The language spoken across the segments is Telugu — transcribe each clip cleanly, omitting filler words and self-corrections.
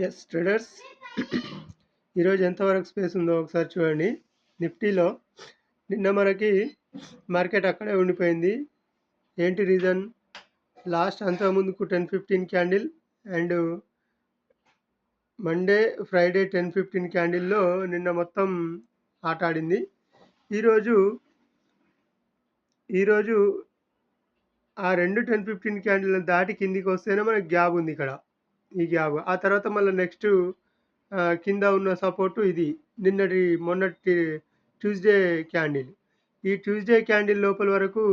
ఎస్ ట్రేడర్స్, ఈరోజు ఎంతవరకు స్పేస్ ఉందో ఒకసారి చూడండి. నిఫ్టీలో నిన్న మనకి మార్కెట్ అక్కడే ఉండిపోయింది. ఏంటి రీజన్? లాస్ట్ అంతకుముందుకు 10-15 క్యాండిల్ అండ్ మండే ఫ్రైడే 10-15 క్యాండిల్లో నిన్న మొత్తం ఆట ఆడింది. ఈరోజు ఈరోజు ఆ రెండు 10-15 క్యాండిల్ని దాటి కిందికి వస్తేనే మనకి గ్యాప్ ఉంది ఇక్కడ. ఈ గ్యాప్ ఆ తర్వాత మళ్ళీ నెక్స్ట్ కింద ఉన్న సపోర్టు ఇది మొన్నటి ట్యూస్డే క్యాండిల్. ఈ ట్యూస్డే క్యాండిల్ లోపల వరకు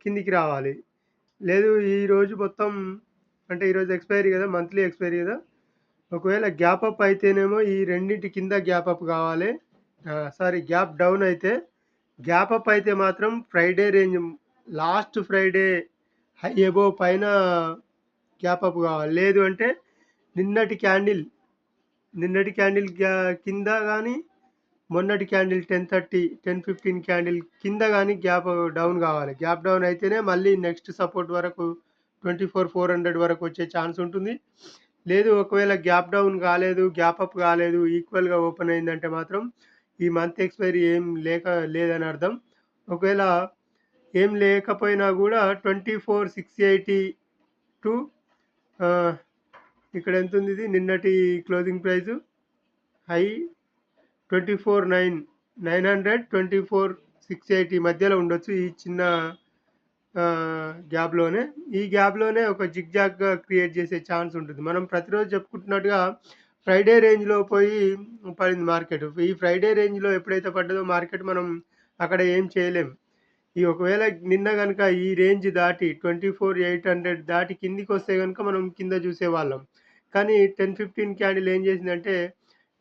కిందికి రావాలి. లేదు ఈరోజు మొత్తం అంటే ఈరోజు ఎక్స్పైరీ కదా, మంత్లీ ఎక్స్పైరీ కదా. ఒకవేళ గ్యాప్ అప్ అయితేనేమో ఈ రెండింటి కింద గ్యాప్ అప్ కావాలి. గ్యాప్ డౌన్ అయితే, గ్యాప్ అప్ అయితే మాత్రం Friday range last Friday high above పైన గ్యాప్ అప్ కావాలి. లేదు అంటే నిన్నటి క్యాండిల్ కింద కానీ, మొన్నటి క్యాండిల్ 10-15 క్యాండిల్ కింద కానీ గ్యాప్ డౌన్ కావాలి. గ్యాప్ డౌన్ అయితేనే మళ్ళీ నెక్స్ట్ సపోర్ట్ వరకు 24,400 వరకు వచ్చే ఛాన్స్ ఉంటుంది. లేదు ఒకవేళ గ్యాప్ డౌన్ కాలేదు, గ్యాప్ అప్ కాలేదు, ఈక్వల్గా ఓపెన్ అయిందంటే మాత్రం ఈ మంత్ ఎక్స్పైరీ లేదని అర్థం. ఒకవేళ ఏం లేకపోయినా కూడా 24,680 టు ఇక్కడ ఎంత ఉంది? ఇది నిన్నటి క్లోజింగ్ ప్రైస్ హై 24,900 24,680 మధ్యలో ఉండొచ్చు. ఈ చిన్న గ్యాప్లోనే ఈ గ్యాప్లోనే ఒక జిగ్జాగ్గా క్రియేట్ చేసే ఛాన్స్ ఉంటుంది. మనం ప్రతిరోజు చెప్పుకుంటున్నట్టుగా ఫ్రైడే రేంజ్లో పోయి పడింది మార్కెట్. ఈ ఫ్రైడే రేంజ్లో ఎప్పుడైతే పడ్డదో మార్కెట్ మనం అక్కడ ఏం చేయలేం. ఈ ఒకవేళ నిన్న కనుక ఈ రేంజ్ దాటి 24,800 దాటి కిందికి వస్తే కనుక మనం కింద చూసేవాళ్ళం. కానీ 10-15 క్యాండిల్ ఏం చేసిందంటే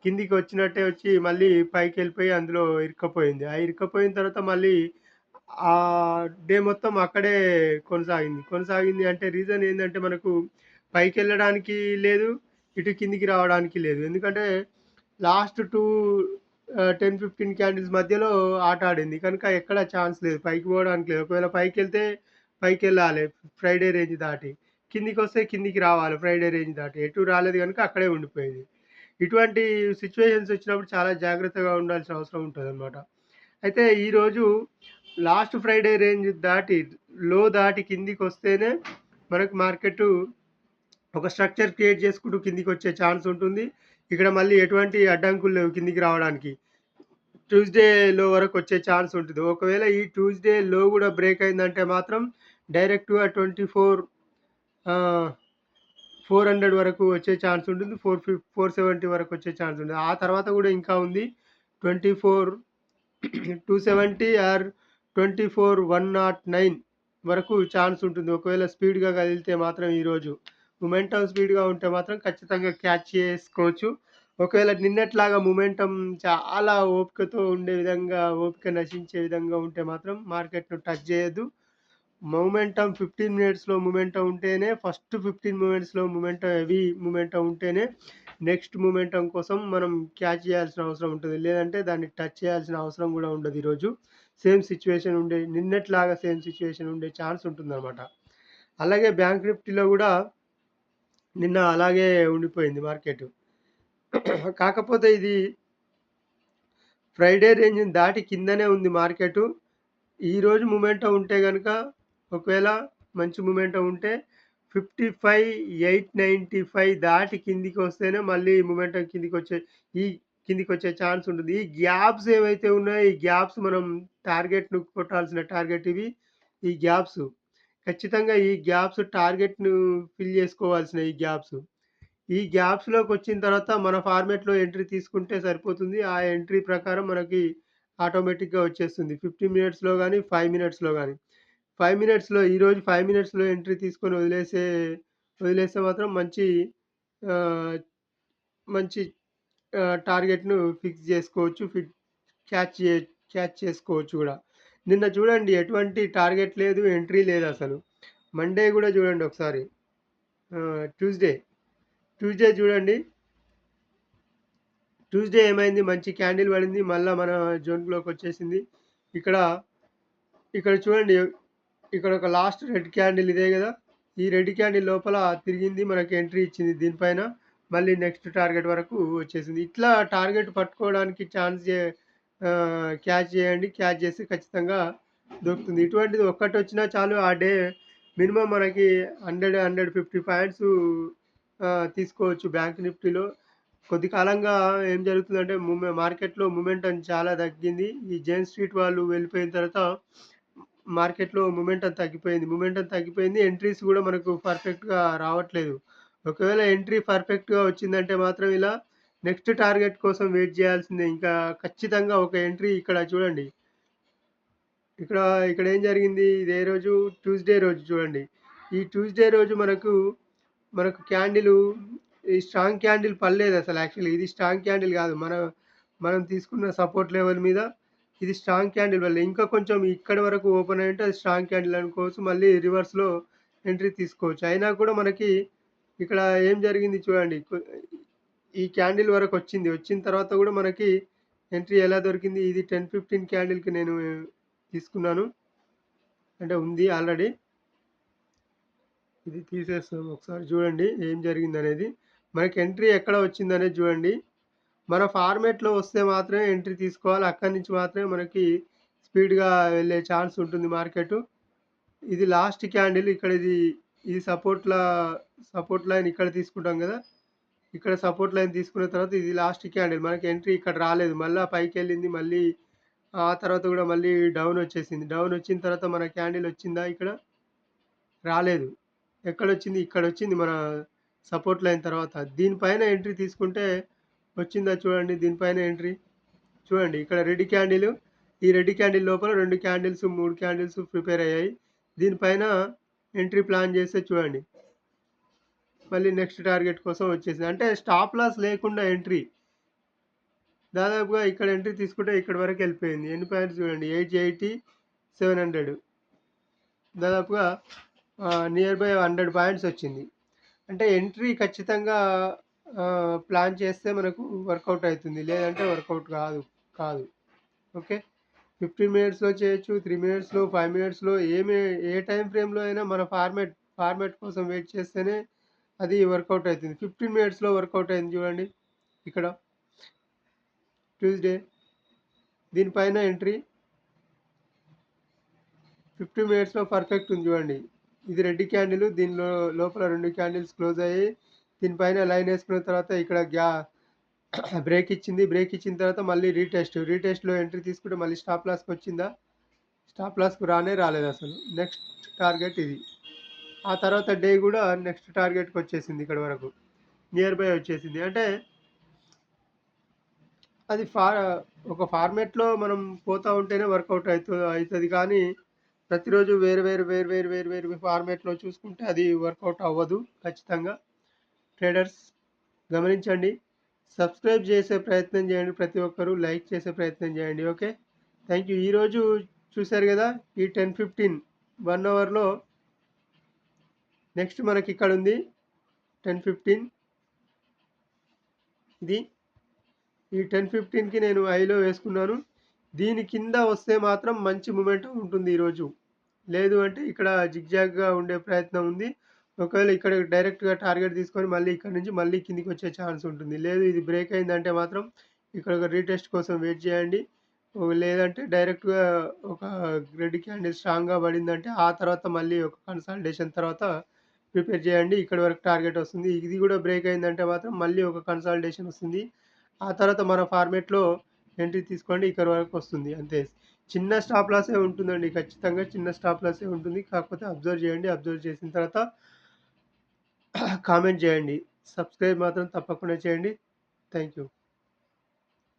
కిందికి వచ్చినట్టే వచ్చి మళ్ళీ పైకి వెళ్ళిపోయి అందులో ఇరుక్కపోయింది. ఆ ఇరుక్కపోయిన తర్వాత మళ్ళీ ఆ డే మొత్తం అక్కడే కొనసాగింది అంటే రీజన్ ఏంటంటే మనకు పైకి వెళ్ళడానికి లేదు, ఇటు కిందికి రావడానికి లేదు. ఎందుకంటే లాస్ట్ 10-15 క్యాండిల్స్ మధ్యలో ఆట ఆడింది కనుక ఎక్కడ ఛాన్స్ లేదు, పైకి పోవడానికి లేదు. ఒకవేళ పైకి వెళ్తే పైకి వెళ్ళాలి ఫ్రైడే రేంజ్ దాటి, కిందికి వస్తే కిందికి రావాలి ఫ్రైడే రేంజ్ దాటి. ఎటు రాలేదు కనుక అక్కడే ఉండిపోయింది. ఇటువంటి సిచ్యువేషన్స్ వచ్చినప్పుడు చాలా జాగ్రత్తగా ఉండాల్సిన అవసరం ఉంటుందన్నమాట. అయితే ఈరోజు లాస్ట్ ఫ్రైడే రేంజ్ దాటి దాటి కిందికి వస్తేనే మనకు మార్కెట్ ఒక స్ట్రక్చర్ క్రియేట్ చేసుకుంటూ కిందికి వచ్చే ఛాన్స్ ఉంటుంది. ఇక్కడ మళ్ళీ ఎటువంటి అడ్డంకులు లేవు కిందికి రావడానికి. ట్యూస్డే లో వరకు వచ్చే ఛాన్స్ ఉంటుంది. ఒకవేళ ఈ ట్యూస్డే లో కూడా బ్రేక్ అయిందంటే మాత్రం డైరెక్ట్గా 24,400 వరకు వచ్చే ఛాన్స్ ఉంటుంది. 470 వరకు వచ్చే ఛాన్స్ ఉంటుంది. ఆ తర్వాత కూడా ఇంకా ఉంది 24,270 ఆర్ 24,109 వరకు ఛాన్స్ ఉంటుంది. ఒకవేళ స్పీడ్గా కదిలితే మాత్రం ఈరోజు మొమెంటం స్పీడ్గా ఉంటే మాత్రం ఖచ్చితంగా క్యాచ్ చేసుకోవచ్చు. ఒకవేళ నిన్నట్లాగా మొమెంటం చాలా ఓపిక నశించే విధంగా ఉంటే మాత్రం మార్కెట్ను టచ్ చేయొద్దు. మొమెంటం 15 మినిట్స్లో మొమెంటం ఉంటేనే, ఫస్ట్ 15 మినిట్స్లో హెవీ మొమెంటం ఉంటేనే నెక్స్ట్ మొమెంటం కోసం మనం క్యాచ్ చేయాల్సిన అవసరం ఉంటుంది. లేదంటే దాన్ని టచ్ చేయాల్సిన అవసరం కూడా ఉండదు. ఈరోజు నిన్నట్లాగా సేమ్ సిచ్యువేషన్ ఉండే ఛాన్స్ ఉంటుందన్నమాట. అలాగే బ్యాంక్ నిఫ్టీలో కూడా నిన్న అలాగే ఉండిపోయింది మార్కెట్. కాకపోతే ఇది ఫ్రైడే రేంజ్ దాటి కిందనే ఉంది మార్కెట్. ఈరోజు మొమెంటం ఉంటే కనుక, ఒకవేళ మంచి మొమెంటం ఉంటే 55,895 దాటి కిందికి వస్తేనే మళ్ళీ మొమెంటం కిందికి వచ్చే ఛాన్స్ ఉంటుంది. ఈ గ్యాప్స్ ఏవైతే ఉన్నాయో ఈ గ్యాప్స్ మనం టార్గెట్ను కొట్టాల్సిన టార్గెట్ ఇవి. ఈ గ్యాప్స్ ఖచ్చితంగా ఈ గ్యాప్స్ టార్గెట్ను ఫిల్ చేసుకోవాల్సిన ఈ గ్యాప్స్లోకి వచ్చిన తర్వాత మన ఫార్మేట్లో ఎంట్రీ తీసుకుంటే సరిపోతుంది. ఆ ఎంట్రీ ప్రకారం మనకి ఆటోమేటిక్గా వచ్చేస్తుంది 15 మినిట్స్లో కానీ 5 మినిట్స్లో కానీ. 5 మినిట్స్లో ఈరోజు 5 మినిట్స్లో ఎంట్రీ తీసుకొని వదిలేస్తే మాత్రం మంచి టార్గెట్ను ఫిక్స్ చేసుకోవచ్చు, క్యాచ్ చేసుకోవచ్చు కూడా. నిన్న చూడండి ఎటువంటి టార్గెట్ లేదు, ఎంట్రీ లేదు అసలు. మండే కూడా చూడండి ఒకసారి. ట్యూస్డే చూడండి. ట్యూస్డే ఏమైంది? మంచి క్యాండిల్ పడింది, మళ్ళీ మన జోన్లోకి వచ్చేసింది. ఇక్కడ చూడండి, ఇక్కడ ఒక లాస్ట్ రెడ్ క్యాండిల్ ఇదే కదా. ఈ రెడ్ క్యాండిల్ లోపల తిరిగింది, మనకి ఎంట్రీ ఇచ్చింది. దీనిపైన మళ్ళీ నెక్స్ట్ టార్గెట్ వరకు వచ్చేసింది. ఇట్లా టార్గెట్ పట్టుకోవడానికి క్యాచ్ చేయండి. క్యాచ్ చేస్తే ఖచ్చితంగా దొరుకుతుంది. ఇటువంటిది ఒక్కటొచ్చినా చాలు ఆ డే మినిమమ్ మనకి 100, 150 పాయింట్స్ తీసుకోవచ్చు బ్యాంక్ నిఫ్టీలో. కొద్ది కాలంగా ఏం జరుగుతుందంటే మార్కెట్‌లో మొమెంటం చాలా తగ్గింది. ఈ జైన్ స్ట్రీట్ వాళ్ళు వెళ్ళిపోయిన తర్వాత మార్కెట్‌లో మొమెంటం తగ్గిపోయింది. ఎంట్రీస్ గూడా మనకు పర్ఫెక్ట్‌గా రావట్లేదు. ఒకవేళ ఎంట్రీ పర్ఫెక్ట్‌గా వచ్చిందంటే మాత్రం ఇలా నెక్స్ట్ టార్గెట్ కోసం వెయిట్ చేయాల్సిందే. ఇంకా ఖచ్చితంగా ఒక ఎంట్రీ ఇక్కడ చూడండి. ఇక్కడ ఇక్కడేం జరిగింది? ఇదే రోజు ట్యూస్‌డే రోజు చూడండి. ఈ ట్యూస్‌డే రోజు మనకు క్యాండిలు ఈ స్ట్రాంగ్ క్యాండిల్ పడలేదసలు యాక్చువల్లీ. ఇది స్ట్రాంగ్ క్యాండిల్ గాదు. మనం తీసుకున్న సపోర్ట్ లెవెల్ మీద ఇది స్ట్రాంగ్ క్యాండిల్ వల్లే. ఇంకా కొంచెం ఇక్కడి వరకు ఓపెన్ అయ్యుంటే అది స్ట్రాంగ్ క్యాండిల్ అనుకోవచ్చు. మళ్ళీ రివర్స్‌లో ఎంట్రీ తీసుకోవచ్చు. అయినా కూడా మనకి ఇక్కడ ఏం జరిగింది చూడండి. ఈ క్యాండిల్ వరకొచ్చింది. వచ్చిన తర్వాత గూడా మనకి ఎంట్రీ ఎలా దొరికింది? ఇది 10, 15 క్యాండిల్‌కి నేను తీసుకున్నాను. అంటే ఉంది ఆల్రెడీ. ఇది తీసేస్తాం. ఒకసారి చూడండి ఏం జరిగిందనేది. మనకి ఎంట్రీ ఎక్కడ వచ్చిందనేది చూడండి. మన ఫార్మాట్‌లో వస్తే మాత్రమే ఎంట్రీ తీసుకోవాలి. అక్కడి నుంచి మాత్రమే మనకి స్పీడ్‌గా వెళ్ళే ఛాన్స్ ఉంటుంది మార్కెటు. ఇది లాస్ట్ క్యాండిల్. ఇది సపోర్ట్ లైన్ ఇక్కడ తీసుకుంటాం గదా! ఇక్కడ సపోర్ట్ లైన్ తీసుకున్న తర్వాత ఇది లాస్ట్ క్యాండిల్. మనకి ఎంట్రీ ఇక్కడ రాలేదు. మళ్ళా పైకెళ్ళింది. మళ్ళీ ఆ తర్వాత గూడా మళ్ళీ డౌన్ వచ్చేసింది. డౌన్ వచ్చిన తర్వాత మన క్యాండిల్ వచ్చిందా ఇక్కడ? రాలేదు. ఎక్కడొచ్చింది? ఇక్కడొచ్చింది మన సపోర్ట్ లైన్ తర్వాత. దీనిపైన ఎంట్రీ తీసుకుంటే వచ్చిందా చూడండి దీనిపైన ఎంట్రీ. చూడండి ఇక్కడ రెడ్ క్యాండిలు. ఈ రెడ్ క్యాండిల్ లోపల 2 క్యాండిల్స్, 3 క్యాండిల్స్ ప్రిపేర్ అయ్యాయి. దీనిపైన ఎంట్రీ ప్లాన్ చేస్తే చూడండి. మళ్ళీ నెక్స్ట్ టార్గెట్ కోసం వచ్చేసింది. అంటే స్టాప్ లాస్ లేకుండా ఎంట్రీ. దాదాపుగా ఇక్కడ ఎంట్రీ తీసుకుంటే ఇక్కడి వరకు వెళ్ళిపోయింది. ఎన్ని పాయింట్స్ చూడండి 880, 700 దాదాపుగా నియర్ బై 100 పాయింట్స్ వచ్చింది. అంటే ఎంట్రీ ఖచ్చితంగా ప్లాన్ చేస్తే మనకు వర్కౌట్ అవుతుంది. లేదంటే వర్కౌట్ కాదు. ఓకే. 15 మినిట్స్‌లో చేయొచ్చు, 3 మినిట్స్‌లో, 5 మినిట్స్‌లో ఏ టైమ్ ఫ్రేమ్‌లో అయినా మన ఫార్మాట్ కోసం వెయిట్ చేస్తేనే అది వర్కౌట్ అవుతుంది. 15 మినిట్స్‌లో వర్కౌట్ అయింది చూడండి. ఇక్కడ ట్యూస్‌డే దీనిపైన ఎంట్రీ 15 మినిట్స్‌లో పర్ఫెక్ట్ ఉంది చూడండి. ఇది రెడ్ క్యాండిల్. లోపల 2 క్యాండిల్స్ క్లోజ్ అయ్యాయి. దీనిపైన లైన్ వేసుకున్న తర్వాత ఇక్కడ బ్రేక్ ఇచ్చింది. బ్రేక్ ఇచ్చిన తర్వాత మళ్ళీ రీటెస్ట్‌లో ఎంట్రీ తీసుకుంటే మళ్ళీ స్టాప్ లాస్‌కి వచ్చిందా? స్టాప్ లాస్‌కి రాలేదసలు. నెక్స్ట్ టార్గెట్ ఇది. ఆ తర్వాత డే గూడా నెక్స్ట్ టార్గెట్‌కి వచ్చేసింది ఇక్కడి వరకు. నియర్ బై వచ్చేసింది. అంటే అది ఒక ఫార్మాట్‌లో మనం పోతా ఉంటేనే వర్కౌట్ అయితది కానీ, ప్రతిరోజు వేరు వేరు ఫార్మాట్‌లో చూసుకుంటే అది వర్కౌట్ అవ్వదు ఖచ్చితంగా. ట్రేడర్స్ గమనించండి. సబ్స్క్రైబ్ చేసే ప్రయత్నం చేయండి ప్రతి ఒక్కరు. లైక్ చేసే ప్రయత్నం చేయండి. ఓకే. Thank you. ఈరోజు చూసారు గదా! ఈ 10, 15 1 అవర్‌లో నెక్స్ట్ మనకిక్కడుంది 10, 15 ఇది. ఈ 10, 15కి నేను ఐలో వేసుకున్నాను. దీని కింద వస్తే మాత్రం మంచి మొమెంటం ఉంటుంది ఈరోజు. లేదు అంటే ఇక్కడ జిగ్‌జాగ్‌గా ఉండే ప్రయత్నం ఉంది. ఒకవేళ ఇక్కడ డైరెక్ట్‌గా టార్గెట్ తీసుకొని మళ్ళీ ఇక్కడి నుంచి మళ్ళీ కిందికొచ్చే ఛాన్స్ ఉంటుంది. లేదు ఇది బ్రేక్ అయిందంటే మాత్రం ఇక్కడ ఒక రీటెస్ట్ కోసం వెయిట్ చేయండి. లేదంటే డైరెక్ట్‌గా ఒక రెడ్ క్యాండిల్ స్ట్రాంగ్‌గా పడిందంటే ఆ తర్వాత మళ్ళీ ఒక కన్సాలిడేషన్ తర్వాత ప్రిపేర్ చేయండి. ఇక్కడి వరకు టార్గెట్ వస్తుంది. ఇది కూడా బ్రేక్ అయిందంటే మాత్రం మళ్ళీ ఒక కన్సాలిడేషన్ వస్తుంది. ఆ తర్వాత మన ఫార్మాట్‌లో ఎంట్రీ తీసుకోండి. ఇక్కడి వరకు వస్తుంది అంతే. చిన్న స్టాప్ లాసే ఉంటుందండి. ఖచ్చితంగా చిన్న స్టాప్ లాసే ఉంటుంది. కాకపోతే అబ్జర్వ్ చేయండి. అబ్జర్వ్ చేసిన తర్వాత కామెంట్ చేయండి. సబ్స్క్రైబ్ మాత్రం తప్పకుండా చేయండి. Thank you.